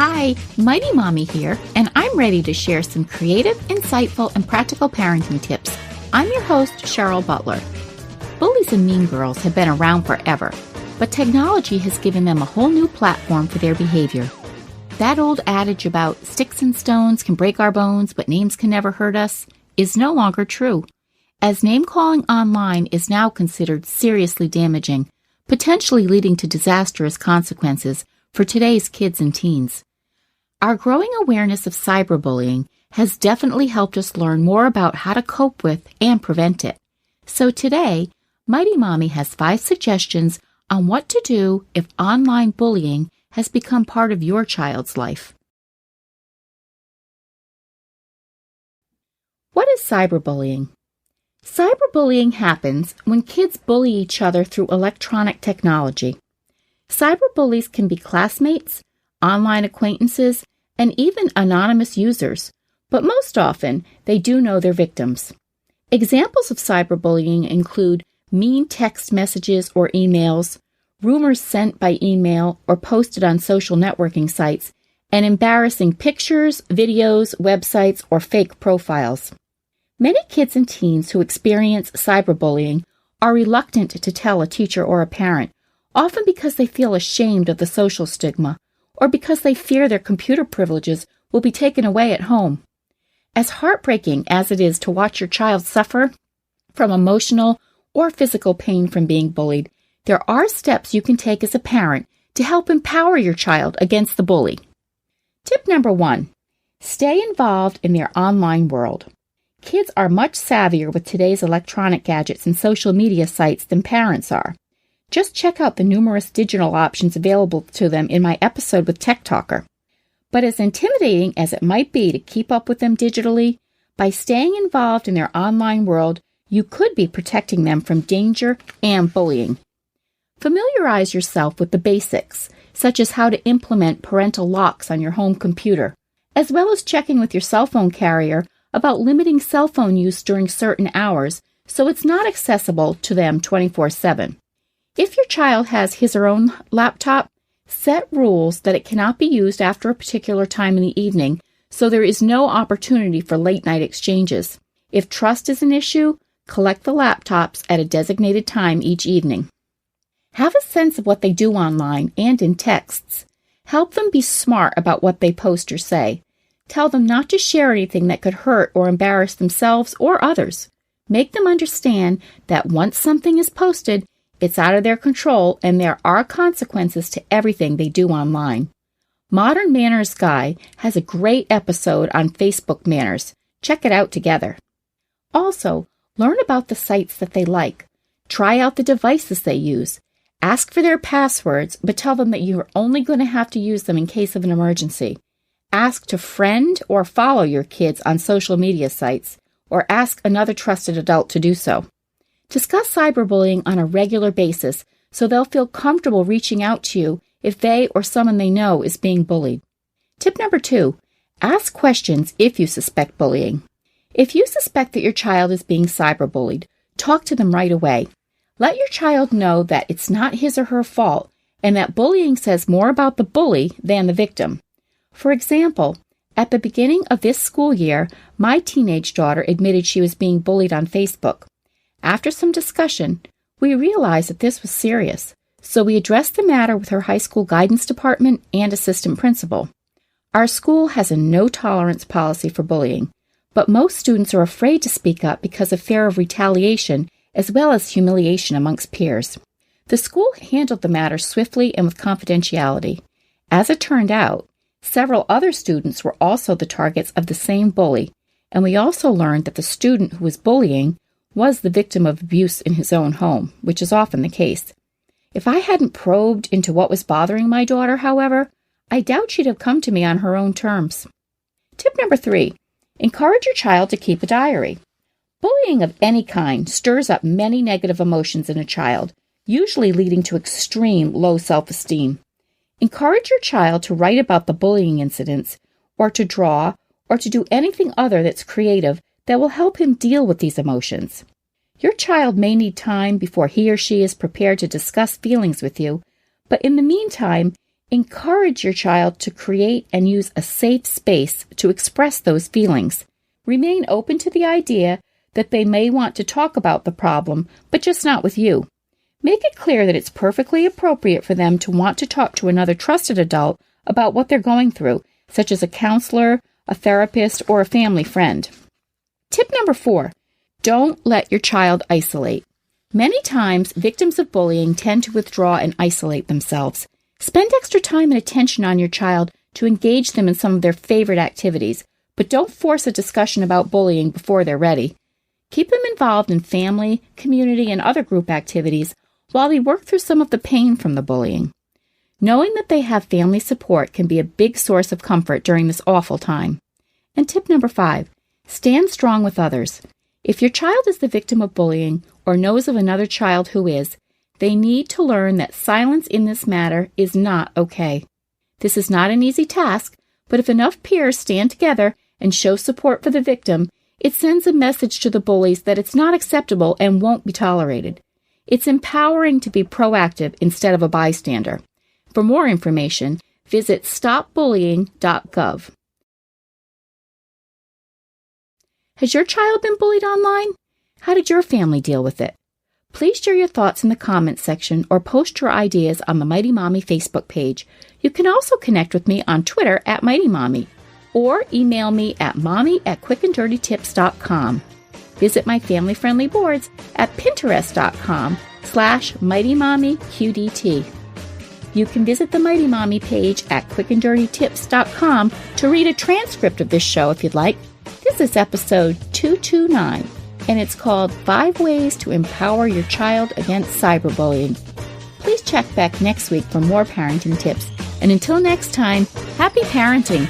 Hi, Mighty Mommy here, and I'm ready to share some creative, insightful, and practical parenting tips. I'm your host, Cheryl Butler. Bullies and mean girls have been around forever, but technology has given them a whole new platform for their behavior. That old adage about sticks and stones can break our bones, but names can never hurt us is no longer true, as name-calling online is now considered seriously damaging, potentially leading to disastrous consequences for today's kids and teens. Our growing awareness of cyberbullying has definitely helped us learn more about how to cope with and prevent it. So today, Mighty Mommy has 5 suggestions on what to do if online bullying has become part of your child's life. What is cyberbullying? Cyberbullying happens when kids bully each other through electronic technology. Cyberbullies can be classmates, online acquaintances, and even anonymous users, but most often they do know their victims. Examples of cyberbullying include mean text messages or emails, rumors sent by email or posted on social networking sites, and embarrassing pictures, videos, websites, or fake profiles. Many kids and teens who experience cyberbullying are reluctant to tell a teacher or a parent, often because they feel ashamed of the social stigma, or because they fear their computer privileges will be taken away at home. As heartbreaking as it is to watch your child suffer from emotional or physical pain from being bullied, there are steps you can take as a parent to help empower your child against the bully. Tip number 1, stay involved in their online world. Kids are much savvier with today's electronic gadgets and social media sites than parents are. Just check out the numerous digital options available to them in my episode with Tech Talker. But as intimidating as it might be to keep up with them digitally, by staying involved in their online world, you could be protecting them from danger and bullying. Familiarize yourself with the basics, such as how to implement parental locks on your home computer, as well as checking with your cell phone carrier about limiting cell phone use during certain hours so it's not accessible to them 24/7. If your child has his or her own laptop, set rules that it cannot be used after a particular time in the evening, so there is no opportunity for late-night exchanges. If trust is an issue, collect the laptops at a designated time each evening. Have a sense of what they do online and in texts. Help them be smart about what they post or say. Tell them not to share anything that could hurt or embarrass themselves or others. Make them understand that once something is posted, it's out of their control and there are consequences to everything they do online. Modern Manners Guy has a great episode on Facebook manners. Check it out together. Also, learn about the sites that they like. Try out the devices they use. Ask for their passwords, but tell them that you are only going to have to use them in case of an emergency. Ask to friend or follow your kids on social media sites, or ask another trusted adult to do so. Discuss cyberbullying on a regular basis so they'll feel comfortable reaching out to you if they or someone they know is being bullied. Tip number 2, ask questions if you suspect bullying. If you suspect that your child is being cyberbullied, talk to them right away. Let your child know that it's not his or her fault and that bullying says more about the bully than the victim. For example, at the beginning of this school year, my teenage daughter admitted she was being bullied on Facebook. After some discussion, we realized that this was serious, so we addressed the matter with her high school guidance department and assistant principal. Our school has a no-tolerance policy for bullying, but most students are afraid to speak up because of fear of retaliation as well as humiliation amongst peers. The school handled the matter swiftly and with confidentiality. As it turned out, several other students were also the targets of the same bully, and we also learned that the student who was bullying was the victim of abuse in his own home, which is often the case. If I hadn't probed into what was bothering my daughter, however, I doubt she'd have come to me on her own terms. Tip number 3, encourage your child to keep a diary. Bullying of any kind stirs up many negative emotions in a child, usually leading to extreme low self-esteem. Encourage your child to write about the bullying incidents, or to draw, or to do anything other that's creative that will help him deal with these emotions. Your child may need time before he or she is prepared to discuss feelings with you, but in the meantime, Encourage your child to create and use a safe space to express those feelings. Remain open to the idea that they may want to talk about the problem, but just not with you. Make it clear that it's perfectly appropriate for them to want to talk to another trusted adult about what they're going through, such as a counselor, a therapist, or a family friend. Tip number 4, don't let your child isolate. Many times, victims of bullying tend to withdraw and isolate themselves. Spend extra time and attention on your child to engage them in some of their favorite activities, but don't force a discussion about bullying before they're ready. Keep them involved in family, community, and other group activities while they work through some of the pain from the bullying. Knowing that they have family support can be a big source of comfort during this awful time. And tip number 5, stand strong with others. If your child is the victim of bullying or knows of another child who is, they need to learn that silence in this matter is not okay. This is not an easy task, but if enough peers stand together and show support for the victim, it sends a message to the bullies that it's not acceptable and won't be tolerated. It's empowering to be proactive instead of a bystander. For more information, visit stopbullying.gov. Has your child been bullied online? How did your family deal with it? Please share your thoughts in the comments section or post your ideas on the Mighty Mommy Facebook page. You can also connect with me on Twitter at Mighty Mommy or email me at mommy@quickanddirtytips.com. Visit my family-friendly boards at pinterest.com/MightyMommyQDT. You can visit the Mighty Mommy page at quickanddirtytips.com to read a transcript of this show if you'd like. This is episode 229, and it's called 5 Ways to Empower Your Child Against Cyberbullying. Please check back next week for more parenting tips. And until next time, happy parenting!